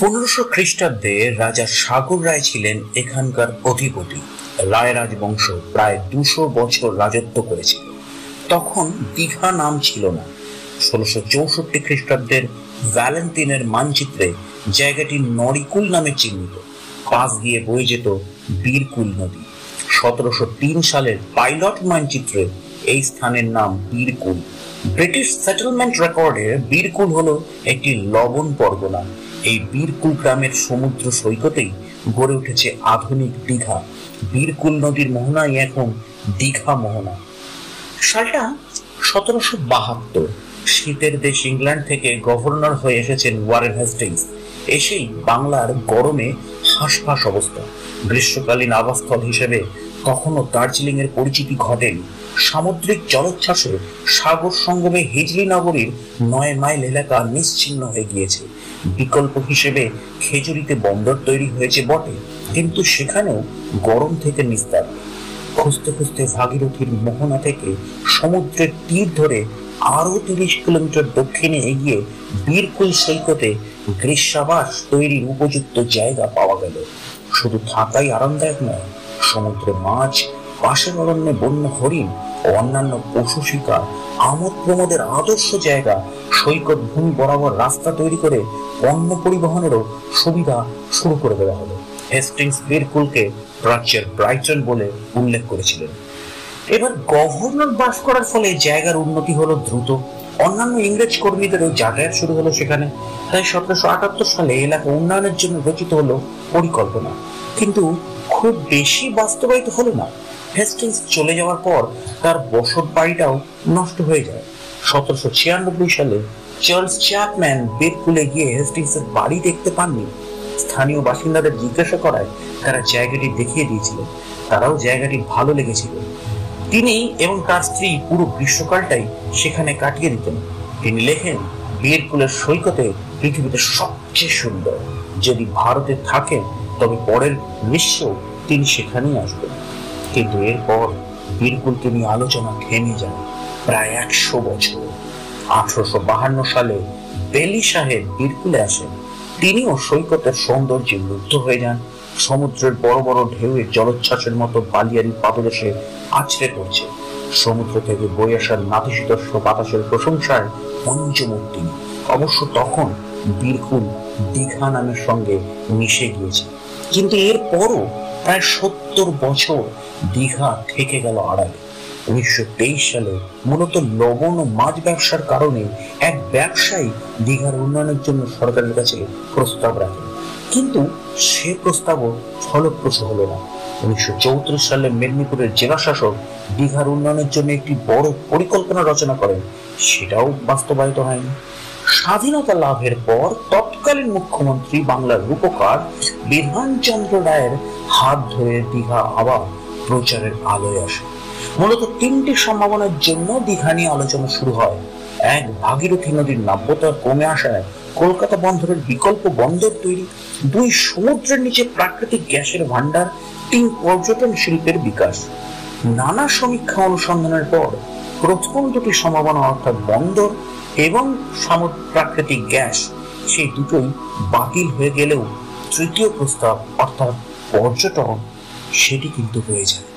1500 খ্রিস্টাব্দে রাজা সাগর রায় ছিলেন এখানকার অধিপতি। রায় রাজবংশ প্রায় 200 বছর রাজত্ব করেছিল। তখন দীঘা নাম ছিল না। 1664 খ্রিস্টাব্দের ভ্যালেন্টিনের মানচিত্রে জায়গাটি নরিকুল নামে চিহ্নিত। পাশ দিয়ে বয়ে যেত বীরকুল নদী। 1703 সালের পাইলট মানচিত্রে এই স্থানের নাম বীরকুল। ব্রিটিশ সেটেলমেন্ট রেকর্ডে বীরকুল হলো একটি লবণ পরগনা। এই বীরকুল গ্রামের সমুদ্র সৈকতেই গড়ে উঠেছে আধুনিক দীঘা। বীরকুল নদীর মোহনাই এখন দীঘা মোহনা। সালটা 1772। শীতের দেশ ইংল্যান্ড থেকে গভর্নর হয়ে এসেছেন ওয়ারেন হেস্টিংস। এসেই বাংলার গরমে হাঁসফাঁস অবস্থা। গ্রীষ্মকালীন আবাসস্থল হিসেবে কখনো দার্জিলিং এর পরিচিতি ঘটেনি। সামুদ্রিক জলোচ্ছ্বাসে সাগর সঙ্গমে হিজলি নগরীর 9 মাইল এলাকা নিশ্চিহ্ন হয়ে গিয়েছে। বিকল্প হিসেবে খেজুরিতে বন্দর তৈরি হয়েছে বটে, কিন্তু সেখানেও গরম থেকে নিস্তার। খুঁজতে খুঁজতে ভাগীরথীর মোহনা থেকে সমুদ্রের তীর ধরে আরো 30 কিলোমিটার দক্ষিণে এগিয়ে বীরকুল সৈকতে গ্রীষ্মাবাস তৈরির উপযুক্ত জায়গা পাওয়া গেল। শুধু থাকাই আরামদায়ক নয়, সমুদ্রে মাছ, পাশের অরণ্যে বন্য হরিণ ও অন্যান্য পশু শিকার, আমোদ প্রমোদের আদর্শ জায়গা। সৈকত ভূমি বরাবর রাস্তা তৈরি করে পণ্য পরিবহনেরও সুবিধা শুরু করে দেওয়া হলো। হেস্টিংস বীরকুলকে প্রাচ্যের ব্রাইটন বলে উল্লেখ করেছিলেন। এবার গভর্নর বাস করার ফলে জায়গার উন্নতি হলো দ্রুত। অন্যান্য ইংরেজ কর্মীদেরও যাতায়াত শুরু হলো সেখানে। তাই 1778 সালে এলাকা উন্নয়নের জন্য রচিত হলো পরিকল্পনা, কিন্তু খুব বেশি বাস্তবায়িত হলো না। হেস্টিংস চলে যাওয়ার পর তার বসত বাড়িটাও নষ্ট হয়ে যায়। 1796 সালে চার্লস চ্যাপম্যান বীরকুলে গিয়ে হেস্টিংসের বাড়ি দেখতে পাননি। স্থানীয় বাসিন্দাদের জিজ্ঞাসা করায় তারা জায়গাটি দেখিয়ে দিয়েছিল। তারাও জায়গাটি ভালো লেগেছিল। তিনি এবং তার স্ত্রী পুরো গ্রীষ্মকালটাই সেখানে কাটিয়ে দিতেন। তিনি লেখেন, বীরকুলের সৈকতে পৃথিবীতে সবচেয়ে সুন্দর। যদি ভারতে থাকেন তবে পরের গ্রীষ্ম তিনি সেখানেই আসবেন। কিন্তু এরপর বীরকুলকে নিয়ে আলোচনা থেমে যায় প্রায় 100 বছর। 1852 সালে বেলি সাহেব বীরকুলে আসেন। তিনিও সৈকতের সৌন্দর্যে মুগ্ধ হয়ে যান। সমুদ্রের বড় বড় ঢেউয়ের জলোচ্ছ্বাসের মতো বালিয়ারি পাদদেশে আছড়ে পড়ছে। সমুদ্র থেকে বয়ে আসার নাতিশীতোষ্ণ বাতাসের প্রশংসায় পঞ্চমুখ তিনি। অবশ্য তখন বীরকুল দীঘা নামের সঙ্গে মিশে গিয়েছে। কিন্তু এরপরও প্রায় 70 বছর দীঘা থেকে গেল আড়ালে। 1923 সালে মূলত লবণ ও মাছ ব্যবসার কারণে এক ব্যবসায়ী দীঘার উন্নয়নের জন্য সরকারের কাছে প্রস্তাব রাখেন, কিন্তু সে প্রস্তাবও ফলপ্রসূ হলো না। 1934 সালে মেদিনীপুরের জেলা শাসক দীঘার উন্নয়নের জন্য একটি বড় পরিকল্পনা রচনা করেন, সেটাও বাস্তবায়িত হয়নি। স্বাধীনতা লাভের পর তৎকালীন মুখ্যমন্ত্রী বাংলার রূপকার বিধানচন্দ্র রায়ের হাত ধরে দীঘা আবার প্রচারের আলোয় আসে। মূলত 3টি সম্ভাবনার জন্য দীঘা নিয়ে আলোচনা শুরু হয়। এক, ভাগীরথী নদীর নাব্যতা কমে আসায় কলকাতা বন্দরের বিকল্প বন্দর তৈরি। 2, সমুদ্রের নিচে প্রাকৃতিক গ্যাসের ভান্ডার। 3, পর্যটন শিল্পের বিকাশ। নানা সমীক্ষা অনুসন্ধানের পর প্রথম দুটি সম্ভাবনা অর্থাৎ বন্দর এবং প্রাকৃতিক গ্যাস, সেই দুটোই বাতিল হয়ে গেলেও তৃতীয় প্রস্তাব অর্থাৎ পর্যটন, সেটি কিন্তু হয়ে যায়।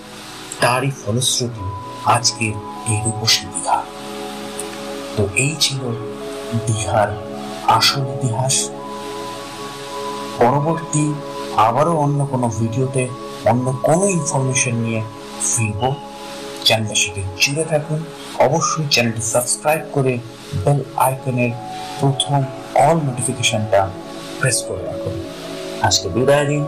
তারই ফলশ্রুতি আজকের এই রূপসী দীঘা। তো এই ছিল দীঘার আসল ইতিহাস। পরবর্তী আবারও অন্য কোনো ভিডিওতে অন্য কোনো ইনফরমেশন নিয়ে ফিরব। চ্যানেলের সাথে জুড়ে থাকুন। অবশ্যই চ্যানেলটি সাবস্ক্রাইব করে বেল আইকনের প্রথম অল নোটিফিকেশনটা প্রেস করে রাখুন। আজকে বিদায় দিন।